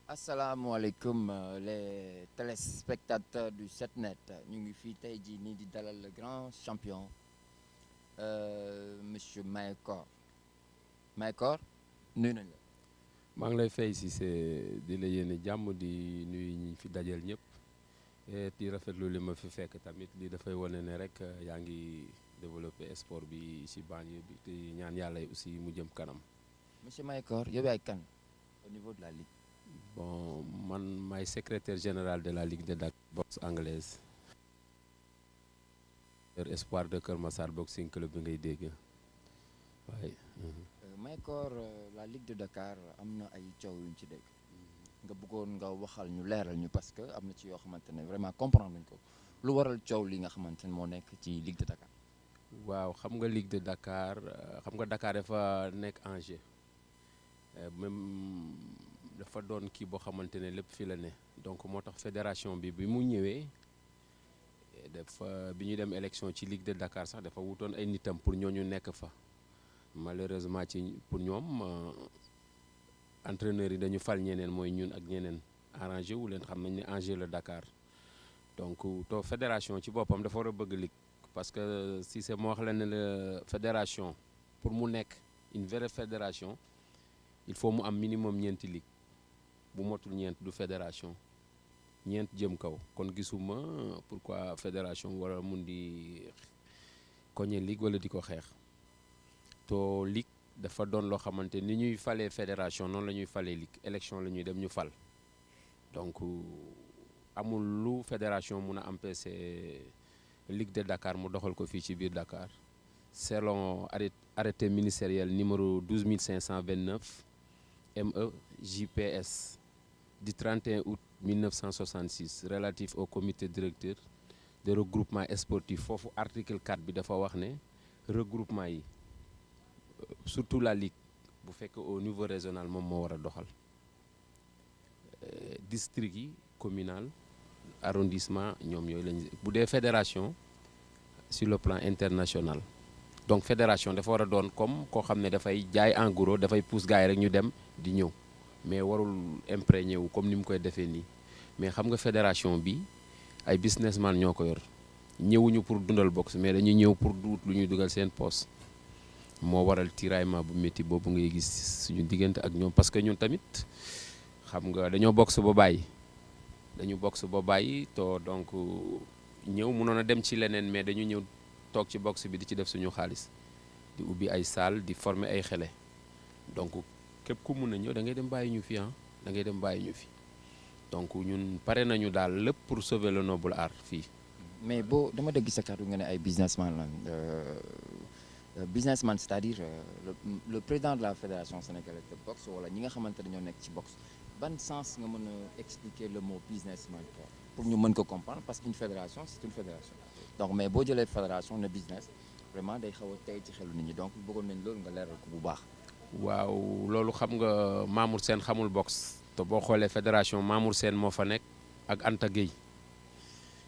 asalaamaaleykum les téléspectateurs du 7net ñu ngi fii tey jii nii di dalal le grand champion monsieur Mayakor nuyu nañ la. maa ngi lay fay si di la yéene jàmm di nuyu ñi fi dajeel ñëpp di rafetlu li ma fi fekk tamit li dafay wane ne rek yaa ngi développé sport bi si banlieue bi te ñaan yàlla aussi mu jëm kanam. monsieur Mayakor yow yaay kan au niveau de la ligue. Bon man maay secrétaire général de la Ligue de Dakar boxe anglaise espoir de Kër Massar boxing club bi ngay dégg waaye. Mayakor la Ligue de Dakar am na ay coow yu ñu ci dégg nga bëggoon nga waxal ñu leeral ñu parce que am na ci yoo xamante ne vraiment comprendre nañ ko lu waral coow li nga xamante ne moo nekk ci Ligue de Dakar. waaw xam nga Ligue de Dakar xam nga Dakar dafa nekk en jeu même dafa doon kii boo xamante ne lépp fii la ne donc moo tax fédération bi mu ñëwee dafa bi ñu dem élection ci Ligue de Dakar sax dafa wutoon ay nitam pour ñooñu nekk fa malheureusement ci pour ñoom entraîneurs yi dañu fal ñeneen mooy ñun ak ñeneen arrangé wu leen xam nañ ne enjeu la Dakar donc to fédération ci boppam dafa war a bëgg ligue parce que si c'est moo wax la ne la fédération pour mu nekk une vraie fédération il faut mu am minimum ñeenti ligue bu motul ñeent du fédération ñeent jëm kaw kon gisuma pourquoi fédération war a mun di koñe ligue wala di ko xeex to ligue dafa doon loo xamante ni ñuy falee fédération noonu la ñuy falee ligue élection la ñuy dem ñu fal donc amul lu fédération mun a empêcher Ligue de Dakar mu doxal ko fii ci biir Dakar selon arrêté ministériel numéro 12529 ME JPS du 31 août 1966 relatif au comité directeur de regroupement sportif foofu article 4 bi dafa wax ne regroupement yi surtout la ligue bu fekk au niveau régional moom moo war a doxal district yi communal arrondissement ñoom yooyu lañ bu dee fédération sur le plan international donc fédération dafa war a doon comme koo xam ne dafay jaay en gros dafay pousse gars yi rek ñu dem di ñëw mais warul imprégné wu comme ni mu koy defee nii mais xam nga fédération bi ay businessman ñoo ko yor ñëwuñu pour dundal boxe mais dañuy ñëw pour duut lu ñuy dugal seen poste moo waral tiraillement bu métti boobu ngay gis suñu diggante ak ñoom parce que ñun tamit xam nga dañoo boxe ba bàyyi to donc ñëw mënoon a dem ci leneen mais dañu ñëw toog ci boxe bi di ci def suñu xaalis di ubbi ay salle di former ay xele donc képp ku mun a ñëw da ngay dem bàyyi ñu fi da ngay dem bàyyi ñu fi donc ñun pare nañu daal lépp pour sauver le noble art fii. mais boo dama dégg sa kàddu nga ne ay businessman la businessman c'est-à-dire le président de la fédération sénégalaise de boxe wala ñi nga xamante ne ñoo nekk ci boxe ban sens nga mën a expliquer le mot businessman pour ñu mën ko comprendre parce qu'une fédération c'est une fédération donc mais boo jëlee fédération ne business vraiment day xaw a tey ci xelu nit ñi donc bëggoon nañ loolu nga leeral ko bu baax. waaw loolu xam nga Mamour Sène xamul boxe te boo xoolee fédération Mamour Sène moo fa nekk ak Anta Gueye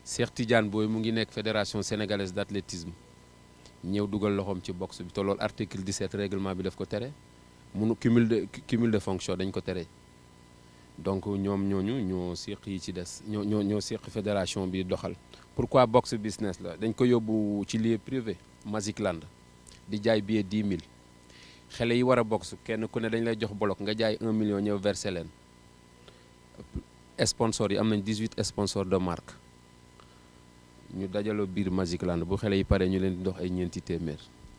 Cheikh Tidiane Boye mu ngi nekk fédération sénégalaise d'athlétisme ñëw dugal loxoom ci boxe bi te loolu article 17 règlement bi daf ko tere munu cumul de fonction dañ ko tere donc ñoom ñooñu ñoo seq yi ci des ñoo seq fédération bi doxal. pourquoi boxe business la dañ ko yóbbu ci lieu privé Magicland di jaay billet 10 000 xale yi war a boxe kenn ku ne dañ lay jox bloc nga jaay 1 million ñëw versé leen sponsors yi am nañ 18 sponsors de marque ñu dajaloo biir Magicland bu xale yi pare ñu leen di dox ay ñeenti téeméer.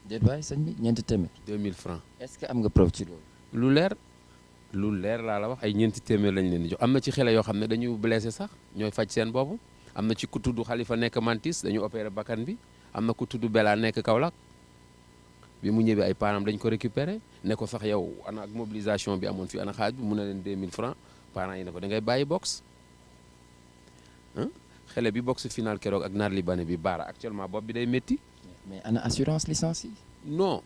déet waay sëñ bi ñeenti téeméer. 2000 francs. est-ce que am nga preuve ci loolu. lu leer laa la wax ay ñeenti téeméer lañ leen di jox am na ci xale yoo xam ne dañu blessé sax ñooy faj seen boobu am na ci ku tudd Khalifa nekk Mantis dañu opéré bakkan bi am na ku tudd Bella nekk Kaolack bi mu ñëwee ay parents dañ ko récupéré ne ko sax yow ana ak mobilisation bi amoon fi ana xaaj bi mu ne leen 2000 francs parents yi ne ko da ngay bàyyi boxe xale bi boxe final keroog ak naar libanais bi baara actuellement bopp bi day métti. mais ana assurance licence yi. non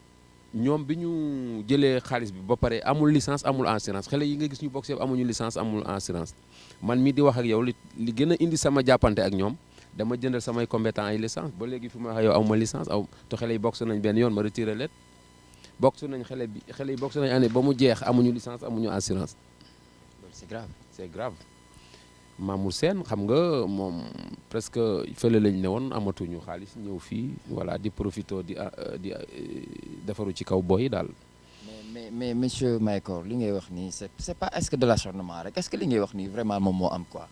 ñoom bi ñu jëlee xaalis bi ba pare amul licence amul assurance xale yi nga gis ñu boxe yëpp amuñu licence amul assurance man mii di wax ak yow li gën a indi sama jàppante ak ñoom dama jëndal samay compétent ay licence ba léegi fi ma wax ak yow amuma licence te xale yi boxe nañ benn yoon ma retiré leen boxe nañ xale yi boxe nañ année ba mu jeex amuñu licence amuñu assurance. loolu c'est grave. c'est grave. Mamour Sène xam nga moom presque fële lañ ne woon amatuñu xaalis ñëw fii voilà di profito di defaru ci kaw boy daal. mais monsieur Mahécor li ngay wax nii c'est pas est-ce que de l'acharnement rek est-ce que li ngay wax nii vraiment moom moo am quoi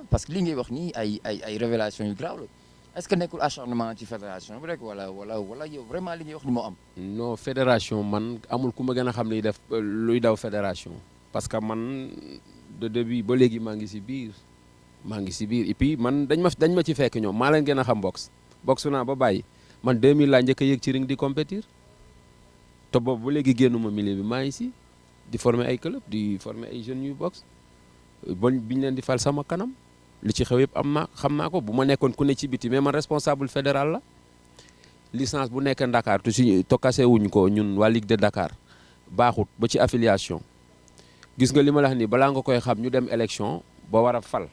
parce que li ngay wax nii ay révélation yu grave la est-ce que nekkul acharnement ci fédération bi rek wala yow vraiment li ngay wax ni moo am. non fédération man amul ku ma gën a xam luy daw fédération parce que man de début ba léegi maa ngi si biir et puis man dañ ma ci fekk ñoom maa leen gën a xam boxe naa ba bàyyi man 2000 laa njëkk a yëg ci ring di compétir te boobu ba léegi génnuma milieu bi maa ngi si di former ay club di former ay jeunes yu boxe bi ñu leen di fal sama kanam li ci xew yëpp xam naa ko bu ma nekkoon ku ne ci biti mais man responsable fédéral la licence bu nekk Dakar to kase wuñ ko ñun waa Ligue de Dakar baaxut ba ci affiliation gis nga li ma la wax nii balaa nga koy xam ñu dem élection ba war a fal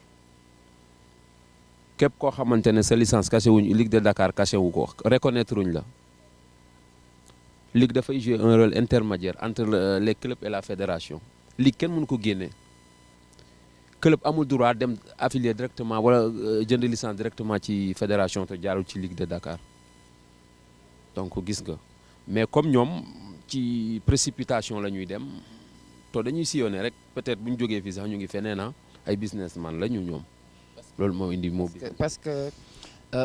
képp koo xamante ne sa licence kase wuñ Ligue de Dakar kase wu ko reconnaître wuñ la Ligue dafay jouer un rôle intermédiaire entre les clubs et la fédération Ligue kenn mënu ko génnee club amul droit dem affilier directement wala jënd licence directement ci fédération te jaarul ci Ligue de Dakar donc gis nga mais comme ñoom ci précipitation la ñuy dem to dañuy sillonné rek peut-être bu ñu jógee fii sax ñu ngi feneen ay businessman la ñu ñoom loolu moo indi moo parce que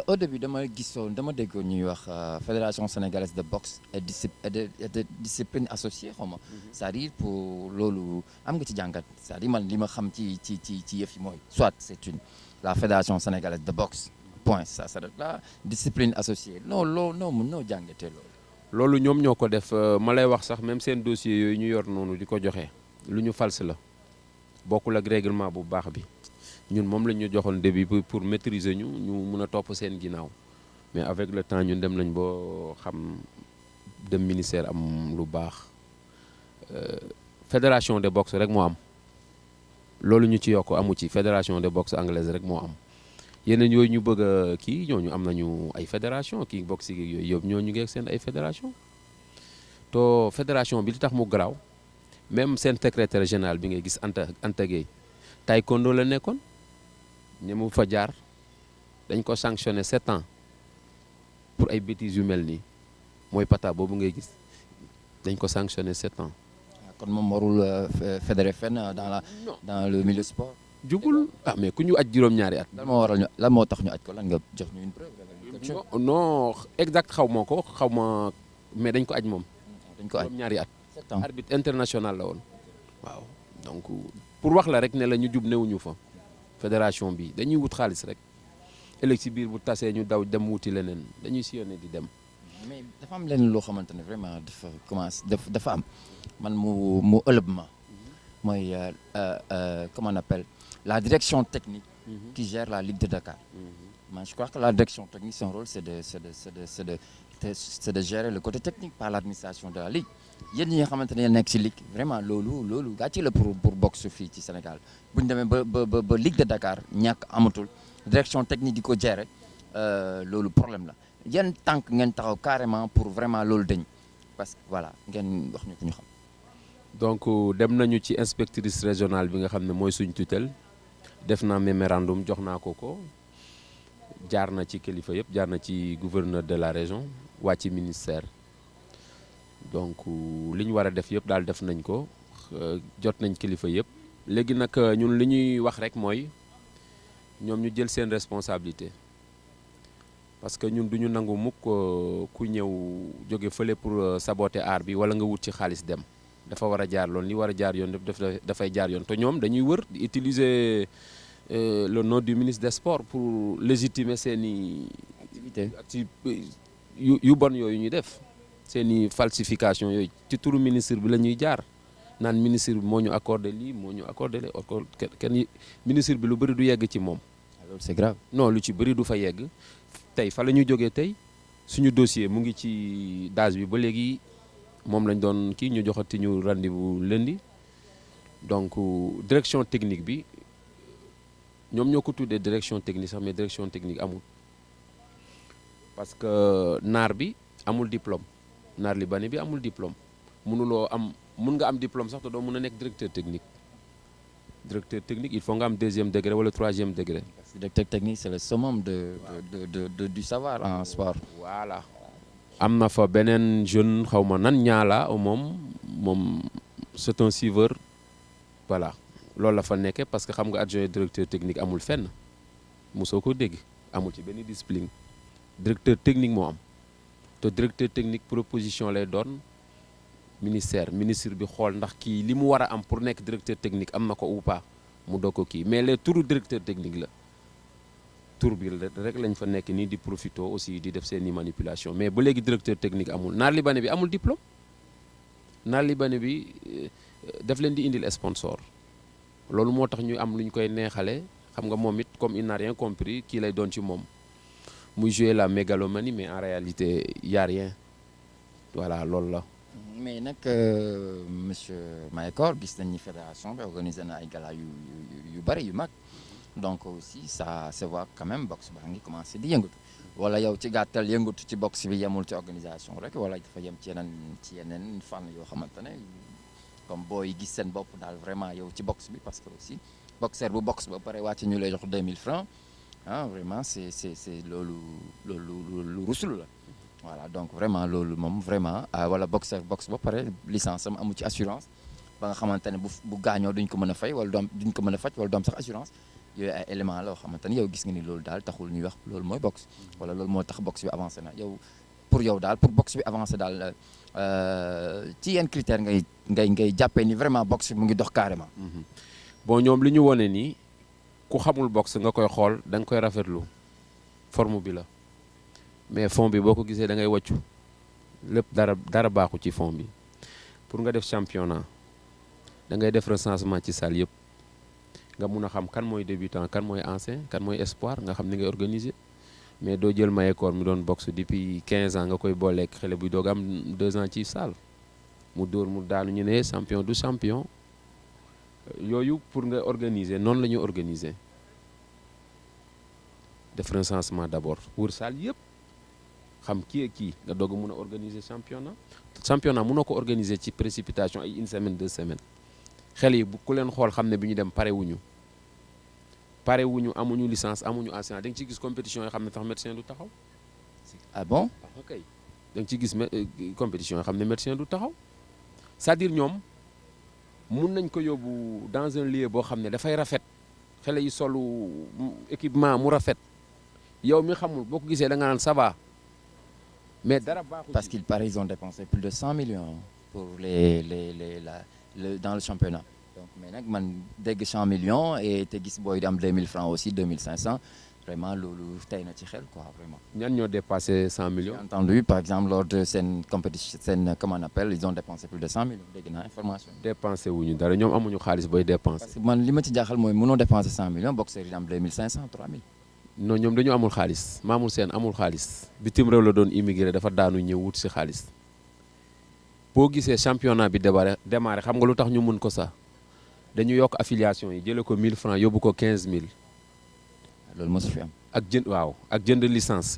au début dama déggoon ñuy wax fédération sénégalaise de boxe et de discipline associée xaw ma c'est-à-dire pour loolu am nga ci jàngat c'est-à-dire man li ma xam ci yëf yi mooy soit c'est la fédération sénégalaise de boxe point ça s'arrête là discipline associée noo jàngatee loolu ñoom ñoo ko def ma lay wax sax même seen dossier yooyu ñu yor noonu di ko joxe lu ñu false la bokkul ak règlement bu baax bi ñun moom la ñu joxoon début pour maîtriser ñu mun a topp seen ginnaaw mais avec le temps ñun dem nañ boo xam dem ministère am lu baax fédération de boxe rek moo am loolu ñu ci yokk amu ci fédération de boxe anglaise rek moo am yeneen yooyu ñu bëgg a kii ñooñu am nañu ay fédération kii boxe yooyu yëpp ñooñu ngi ak seen ay fédération to fédération bi li tax mu garaaw même seen secrétaire général bi ngay gis Anta Gueye taekwondo la nekkoon ñemu fa jaar dañ ko sanctionné 7 ans pour ay bêtises yu mel nii mooy pata boobu ngay gis dañ ko sanctionné 7 ans. kon moom warul fédéré fenn dans le milieu sport. jubul mais ku ñu aj juróom-ñaari at. lan moo tax ñu aj ko lan nga jox ñu une preuve. non exact xaw ma mais dañ ko aj moom. dañ ko aj juróom-ñaari at. 7 ans arbitre international la woon waaw donc pour wax la rek ne la ñu jub newuñu fa fédération bi dañuy wut xaalis rek ëllëg si biir bu tasee ñu daw dem wuti leneen dañuy sillonné di dem. mais dafa am leneen loo xamante ne vraiment dafa am man mu ëllëg ma mooy comment on appelle la direction technique qui gère la Ligue de Dakar. Man, je crois que la direction technique son rôle c'est de gérer le côté technique par l'administration de la Ligue. yéen ñi nga xamante ne nekk ci ligue vraiment loolu gàcce la pour boxe fii ci Sénégal bu ñu demee ba Ligue de Dakar ñàkk amatul direction technique di ko gérer loolu problème la yan tànk ngeen taxaw carrément pour vraiment loolu dañ parce que voilà ngeen wax ñu ko ñu xam. donc dem nañu ci inspectrice régionale bi nga xam ne mooy suñ tutelle def naa mémorandum jox naa ko jaar na ci kilifa yëpp jaar na ci gouverneur de la région waa ci ministère. donc li ñu war a def yëpp daal def nañ ko jot nañ kilifa yëpp léegi nag ñun li ñuy wax rek mooy ñoom ñu jël seen responsabilité parce que ñun duñu nangu mukk ku ñëw jóge fële pour saboter art bi wala nga wut ci xaalis dem dafa war a jaar loon li war a jaar yoon dafay jaar yoon te ñoom dañuy wër di utiliser le nom du ministre des sports pour légitimer seeni activité yu bon yooyu ñuy def seeni falsification yooyu ci turu ministre bi la ñuy jaar naan ministre bi moo ñu accordé lii moo ñu accordé lii kenn ministre bi lu bëri du yegg ci moom. loolu c'est grave. non lu ci bëri du fa yegg tey fa la ñu jógee tey suñu dossier mu ngi ci DAGE bi ba léegi moom lañ doon kii ñu joxati ñu rendez-vous lundi donc direction technique bi ñoom ñoo ko tuddee direction technique sax mais direction technique amul parce que naar bi amul diplôme. naar libanais bi amul diplôme mun nga am diplôme sax te doo mun a nekk directeur technique directeur technique il faut nga am 2e degré wala 3e degré. Parce que directeur technique c'est le summum du savoir en sport. voilà am na fa beneen jeune xaw ma nan ñaala moom c'est un suiveur voilà loolu la fa nekkee parce que xam nga adjoint directeur technique amul fenn mosoo ko dégg amul ci benn discipline directeur technique moo am te directeur technique proposition lay doon ministre bi xool ndax kii li mu war a am pour nekk directeur technique am na ko ou pas mu doog ko kii mais les turu directeur technique la tur bi rek lañ fa nekk nii di profito aussi di def seeni manipulation mais ba léegi directeur technique amul naar libanais bi amul diplôme naar libanais bi daf leen di indil sponsor loolu moo tax ñu am lu ñu koy neexale xam nga moom it comme il n'a rien compris kii lay doon ci moom muy jouer la mégalomanie mais en réalité y a rien voilà loolu la. mais nag monsieur Mayakor gis nañ ni fédération bi organisé na ay gala yu bari yu mag donc aussi ça se voit quand même boxe baa ngi commencé di yëngatu wala yow ci gàttal yëngatu ci boxe bi yemul ci organisation rek wala dafa yem ci yeneen fànn yoo xamante ne comme booy gis seen bopp daal vraiment yow ci boxe bi parce que aussi boxeur bu boxe ba pare wàcc ñu lay jox 2000 francs ah vraiment c'est loolu lu rusul la. voilà donc vraiment loolu moom vraiment wala boxe ba pare licence am amu ci assurance ba nga xamante ne bu gaañoo duñ ko mën a fay wala duñ ko mën a faj wala doom sax assurance yooyu ay élément la yoo xamante ne yow gis nga ni loolu daal taxul ñuy wax loolu mooy boxe wala loolu moo tax boxe bi avancé na yow daal pour boxe bi avancé daal ci yenn critère ngay jàppee ni vraiment boxe bi mu ngi dox carrément. bon ñoom li ñu wone nii ku xamul boxe nga koy xool da nga koy rafetlu forme bi la. mais fond bi boo ko gisee da ngay wàccu lépp dara baaxu ci fond bi pour nga def championnat da ngay def recensement ci salle yëpp nga mun a xam kan mooy débutant kan mooy ancien kan mooy espoir nga xam ni ngay organiser mais doo jël Mayakor mi doon boxe depuis 15 ans nga koy booleeg xale buy doog am 2 ans ci salle mu dóor mu daanu ñu ne champion du champion yooyu pour nga organiser noonu la ñuy organiser def recensement d'abord wër salle yëpp. xam kii ak kii nga doog a mun a organiser championnat munoo ko organiser ci précipitation ay 1 semaine 2 semaines xel yi bu ku leen xool xam ne bi ñu dem pare wuñu amuñu licence amuñu enseignant da nga ciy gis compétition yoo xam ne tax médecin du taxaw. ah bon. ok da nga ciy gis compétition yoo xam ne médecin du taxaw c'est-à-dire ñoom mun nañ ko yóbbu dans un lieu boo xam ne dafay rafet xale yi solu équipement mu rafet yow mi xamul boo ko gisee da nga naan ça va. mais dara baaxul parce qu'il paraît ils ont dépensé plus de 100 millions pour dans le championnat donc mais nag man dégg 100 millions et te gis booy di am 2000 francs aussi 2500 vraiment loolu tey na ci xel quoi vraiment. ñan ñoo dépassé 100 millions. J'ai entendu par exemple lors de seen compétition seen comment on appelle ils ont dépensé plus de 100 millions dégg naa information. dépensé wuñu dara ñoom amuñu xaalis booy dépensé. parce que man li ma ci jaaxal mooy mënoo dépenser 100 millions boxeur yi di am 2500 3000. non ñoom dañu amul xaalis Mamour Sène amul xaalis bitim réew la doon immigré dafa daanu ñëw wut si xaalis boo gisee championnat bi démarré xam nga lu tax ñu mun ko sax dañu yokk affiliation yi jëlee ko 1000 francs yóbbu ko 15000. loolu mosu fi am. ak jënd licence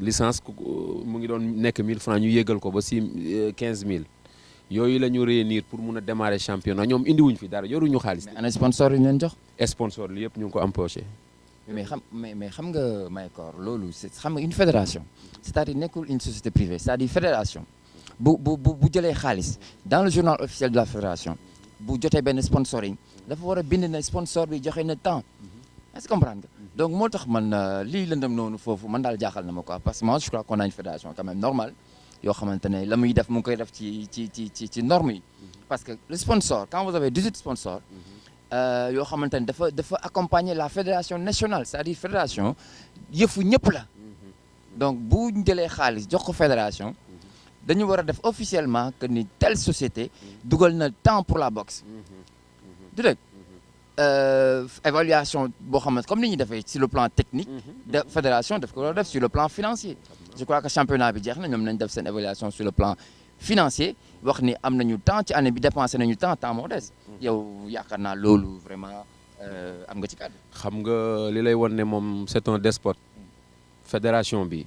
mu ngi doon nekk 1000 francs ñu yégal ko ba si 15000 yooyu la ñu réunir pour mun a démarrer championnat ñoom indiwuñ fi dara yoruñu xaalis. mais ana sponsor yi ñu leen jox. sponsor li yëpp ñu ngi ko empoché. mais xam nga Mayakor loolu xam nga une fédération c'est-à-dire nekkul une société privée c'est-à-dire fédération bu jëlee xaalis dans le journal officiel de la fédération bu jotee benn sponsoring dafa war a bind na sponsor bi joxe na temps est-ce que comprendre nga donc moo tax man lii lëndëm noonu foofu man daal jaaxal na ma quoi parce que moi je crois qu'on a une fédération quand même normale yoo xamante ne la muy def mu ngi koy def ci normes yi parce que le sponsor quand vous avez 18 sponsors yoo xamante ne dafa accompagner la fédération nationale c'est-à-dire fédération yëfu ñëpp la donc bu ñu jëlee xaalis jox ko fédération dañu war a def officiellement que ni telle société dugal na temps pour la boxe du dëgg évaluation boo xamante comme ni ñuy defee sur le plan technique de fédération daf ko war a def sur le plan financier je crois que championnat bi jeex na ñoom nañ def seen évaluation sur le plan financier wax ni am nañu temps ci année bi dépensé nañu temps moo des yow yaakaar naa loolu vraiment am nga ci kàddu. xam nga li lay won ne moom c'est un despote fédération bi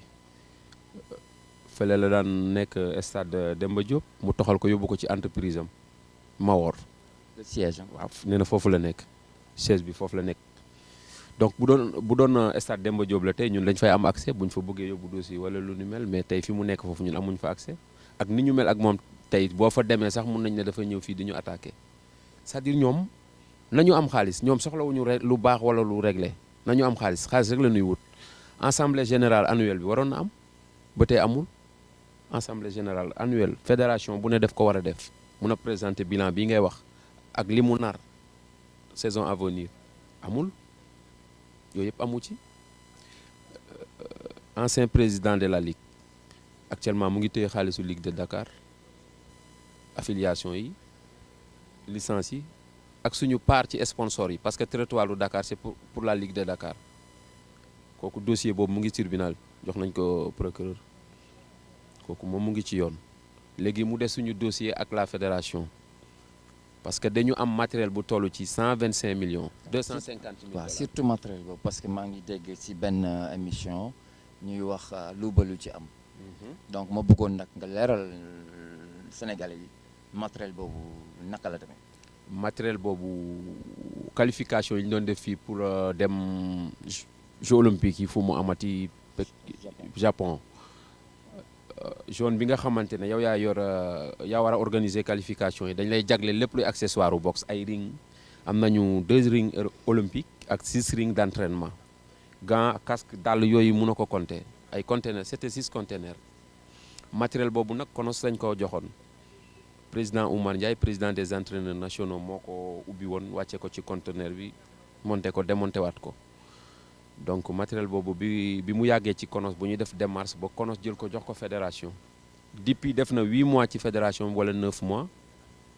fële la daan nekk stade Demba Diop mu toxal ko yóbbu ko ci entreprise am Mawor. le siège waaw nee na foofu la nekk chaise bi foofu la nekk donc bu doon stade Demba Diop la tey ñun dañ fay am accès bu ñu fa bëggee yóbbu dossier wala lu ni mel mais tey fi mu nekk foofu ñun amuñ fa accès ak ni ñu mel ak moom tey boo fa demee sax mun nañ ne dafa ñëw fii di ñu attaqué c'est-à-dire ñoom nañu am xaalis ñoom soxlawuñu lu baax wala lu réglé nañu am xaalis rek la ñuy wut assemblée générale annuelle bi waroon na am ba tey amul assemblée générale annuelle fédération bu ne def ko war a def mun a présenter bilan bii ngay wax ak li mu nar saison à venir amul yooyu yëpp amu ci ancien président de la ligue actuellement mu ngi téye xaalisu ligue de Dakar affiliation yi licence yi ak suñu part ci sponsor yi parce que territoire du Dakar c'est pour la ligue de Dakar kooku dossier boobu mu ngi tribunal jox nañ ko procureur kooku moom mu ngi ci yoon léegi mu des suñu dossier ak la fédération parce que dañu am matériel bu toll ci 125 millions 250 000 waaw surtout matériel boobu parce que maa ngi dégg ci benn émission ñuy wax luubalu ci am donc ma bëggoon nag nga leeral Sénégalais yi matériel boobu naka la demee. matériel boobu qualification yi ñu doon def fii pour dem Jeux olympiques yi fu mu amati Japon zone bi nga xamante ne yow yaa war a organiser qualification yi dañ lay jagle lépp luy accessoire u boxe ay ring am nañu 2 ring olympique ak 6 ring d'entraînement gants casque dàll yooyu mun a ko compter ay conteneurs c'était 6 conteneurs matériel boobu nag konos lañ ko joxoon président Oumar Ndiaye président des entraîneurs nationaux moo ko ubbi woon wàcce ko ci conteneur bi monté ko démonté waat ko donc matériel boobu bi mu yàggee ci konos bu ñuy def démarche ba konos jël ko jox ko fédération depuis def na 8 mois ci fédération wala 9 mois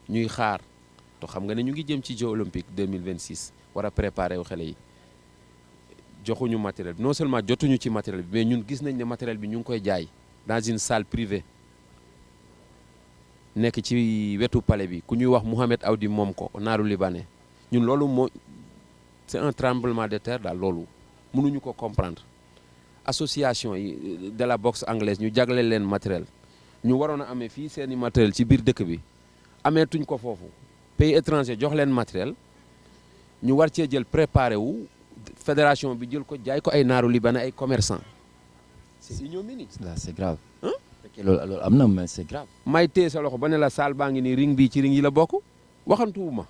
ñuy xaar to xam nga ne ñu ngi jëm ci Jeux olympiques 2026 war a préparer wu xale yi joxuñu matériel bi non seulement jotuñu ci matériel bi mais ñun gis nañ ne matériel bi ñu ngi koy jaay dans une salle privée nekk ci wetu palais bi ku ñuy wax Mohamed Awdi moom ko naaru libanais ñun loolu c'est un tremblement de terre daal loolu mënuñu ko comprendre association yi de la boxe anglaise ñu jagleel leen matériel ñu waroon a amee fii seeni matériel ci biir dëkk bi ameetuñ ko foofu pays étranger jox leen matériel ñu war cee jël préparé wu fédération bi jël ko jaay ko ay naaru libanais ay commerçants c'est ignominie. là c'est grave. fekkee loolu am na mais c'est grave. may téye sa loxo ba ne la salle baa ngi nii ring bii ci ring yi la bokk waxantuwuma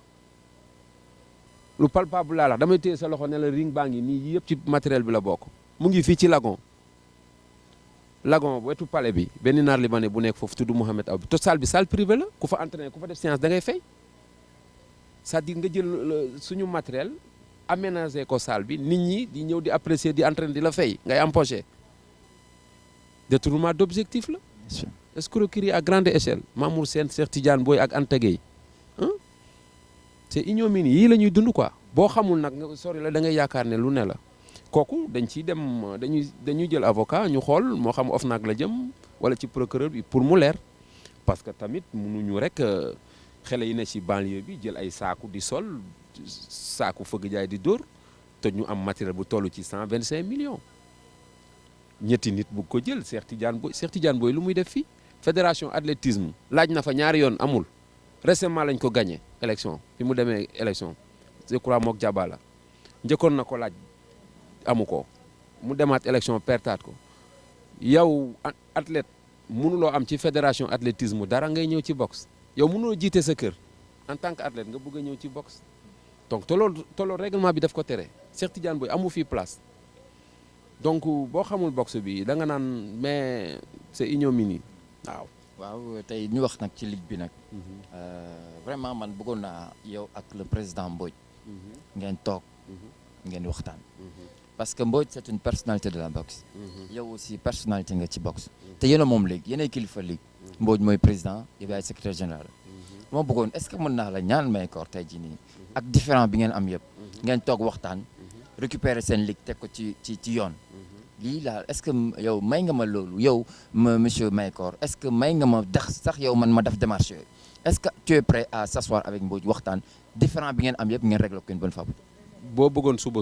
lu palpable laa la damay téye sa loxo ne la ring baa ngi nii yëpp ci matériel bi la bokk mu ngi fii ci lagon wetu palais bi benn naar libanais bu nekk foofu tudd Mohamed Aw bi te salle bi salle privée la ku fa entraîné ku fa def séance da ngay fay c'est-à-dire nga jël suñu matériel aménager ko salle bi nit ñi di ñëw di apprécier di entraîner di la fay ngay empoché détournement d'objectif la escroquerie à grande échelle Mamour Sène Cheikh Tidiane Boy ak Anta Gueye c'est ignominie yii la ñuy dund quoi boo xamul nag nga sori la da ngay yaakaar ne lu ne la kooku dañ ciy dem dañuy jël avocat ñu xool moo xam OFNAC la jëm wala ci procureur bi pour mu leer parce que tamit mënuñu rek xale yi ne ci banlieue bi jël ay saaku di sol saaku fëgg jaay di dóor te ñu am matériel bu toll ci 125 millions ñetti nit bu ko jël Cheikh Tidiane Boy lu muy def fii fédération athlétisme laaj na fa ñaari yoon amul récemment lañ ko gagné élection fi mu demee élection je crois mook Jaba la njëkkoon na ko laaj amu ko mu demaat élection pertaat ko yow athlète mënuloo am ci fédération athlétisme dara ngay ñëw ci boxe yow mënuloo jiite sa kër en tant que athlète nga bëgg a ñëw ci boxe donc te loolu règlement bi daf ko tere Cheikh Tidiane Boy amu fii place donc boo xamul boxe bi da nga naan mais c'est ignominie waaw. waaw tey ñu wax nag ci ligue bi nag. vraiment man bëggoon naa yow ak le président Mbodj. ngeen toog ngeen waxtaan. parce que Mbodj c'est une personnalité de la boxe. yow aussi personnalité nga ci boxe. te yéen a moom léegi yéenay kilifa ligue. Mbodj mooy président yow yaay secrétaire général. moo bëggoon est-ce que mën naa la ñaan may koor tey jii nii. ak différent bi ngeen am yëpp. ngeen toog waxtaan. récupérer seen ligue teg ko ci yoon. lii laa est-ce que yow may nga ma loolu yow monsieur Mahécor est-ce que may nga ma sax yow man ma def démarche yooyu est-ce que tu es prêt à s'asseoir avec Mbodj waxtaan différent bi ngeen am yëpp ngeen réglé ko une bonne fois. boo bëggoon suba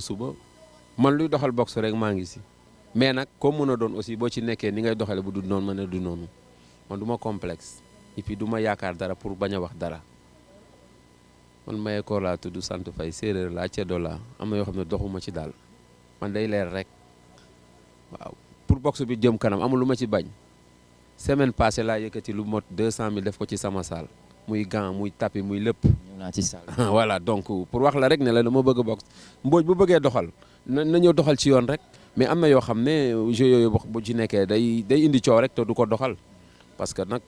man luy doxal boxe rek maa ngi si mais nag comme mën a doon aussi boo ci nekkee ni ngay doxale bu du noonu ma ne du noonu man du ma complexe et puis du ma yaakaar dara pour bañ a wax dara man Mayakor laa tudd sant Faye séeréer laa ceddo laa am na yoo xam ne doxuma ci daal man day leer rek waaw pour boxe bi jëm kanam amul lu ma ci bañ semaine passée laa yëkkati lu mot 200 000 def ko ci sama salle muy gant muy tapis muy lépp. ñëw naa ci salle. voilà donc pour wax la rek ne la dama bëgg boxe Mbodj bu bëggee doxal na ñëw doxal ci yoon rek mais am na yoo xam ne jeu yooyu bu ci nekkee day indi coow rek te du ko doxal parce que nag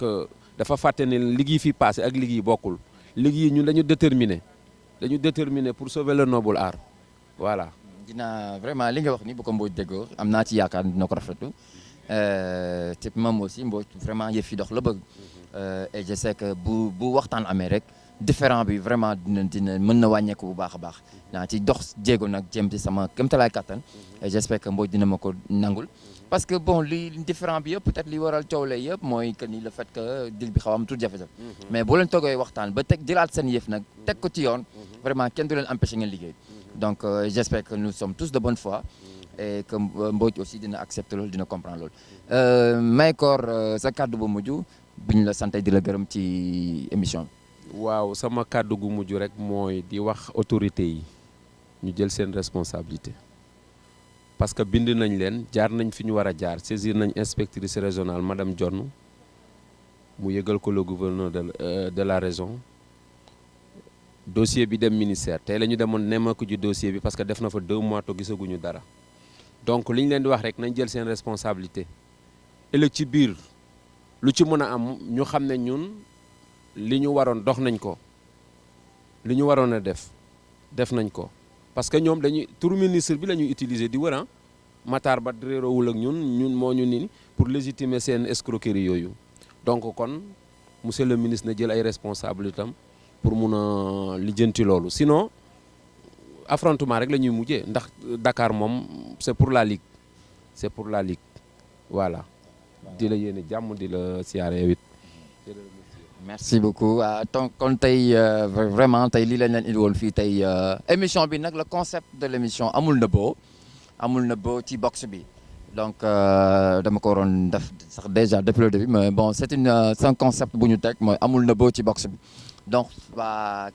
dafa fàtte ne liggéey fi passé ak liggéey bokkul liggéey ñun dañu déterminé pour sauver le noble art voilà. dina vraiment li nga wax ni bu ko Mbodj déggoo am naa ci yaakaar dina ko rafetlu te moom aussi Mbodj vraiment yëf yi dox la bëgg et je sais que bu waxtaan amee rek différent bi vraiment dina mën na wàññeeku bu baax a baax naa ci dox jéego nag jëm ci sama kéemtalaay kattan et j'espère que Mbodj dina ma ko nangul parce que bon li différent bi yëpp peut-être li waral coow la yëpp mooy que ni le fait que dil bi xaw am tout jafe-jafe mais boo leen toogee waxtaan ba teg jëlaat seen yëf nag teg ko ci yoon vraiment kenn du leen empêcher ngeen liggéey donc j'espère que nous sommes tous de bonne foi et que Mbodj aussi dina accepter loolu dina comprendre loolu Mayakor sa kàddu bu mujj bu ñu la sant di la gërëm ci émission bi. waaw sama kàddu gu mujj rek mooy di wax autorité yi ñu jël seen responsabilité parce que bind nañ leen jaar nañ fi ñu war a jaar saisir nañ inspectrice régionale madame Dione mu yëgal ko le gouverneur de la région dossier bi dem ministère tey la ñu demoon nemmeeku ji dossier bi parce que def na fa 2 mois to gisaguñu dara donc li ñu leen di wax rek nañ jël seen responsabilité ëllëg ci biir lu ci mën a am ñu xam ne ñun li ñu waroon dox nañ ko li ñu waroon a def nañ ko parce que ñoom dañuy turu ministre bi la ñuy utiliser di wër Matar Ba réeroowul ak ñun moo ñu ni pour légitimer seen escroquerie yooyu donc kon monsieur le ministre na jël ay responsabilités am pour mun a lijjanti loolu sinon affrontement rek la ñuy mujjee ndax Dakar moom c'est pour la ligue voilà di la yéene jàmm di la siyaare yow it. merci beaucoup donc kon tey vraiment tey lii lañ leen indi woon fii tey émission bi nag le concept de l'émission amul nëbboo ci box bi donc dama ko waroon def sax déjà depuis le début mais bon c'est un concept bu ñu teg mooy amul nëbboo ci box bi donc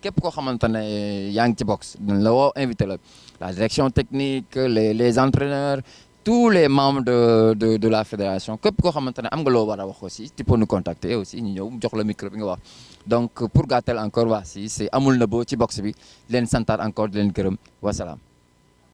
képp koo xamante ne yaa ngi ci box dañ la woo invité la direction technique les entraîneurs tous les membres de la fédération képp koo xamante ne am nga loo war a wax aussi tu peux nous contacter aussi ñu ñëw jox la micro bi nga wax donc pour gàttal encore voici c'est amul nëbboo ci box bi leen santaat encore di leen gërëm wasalaam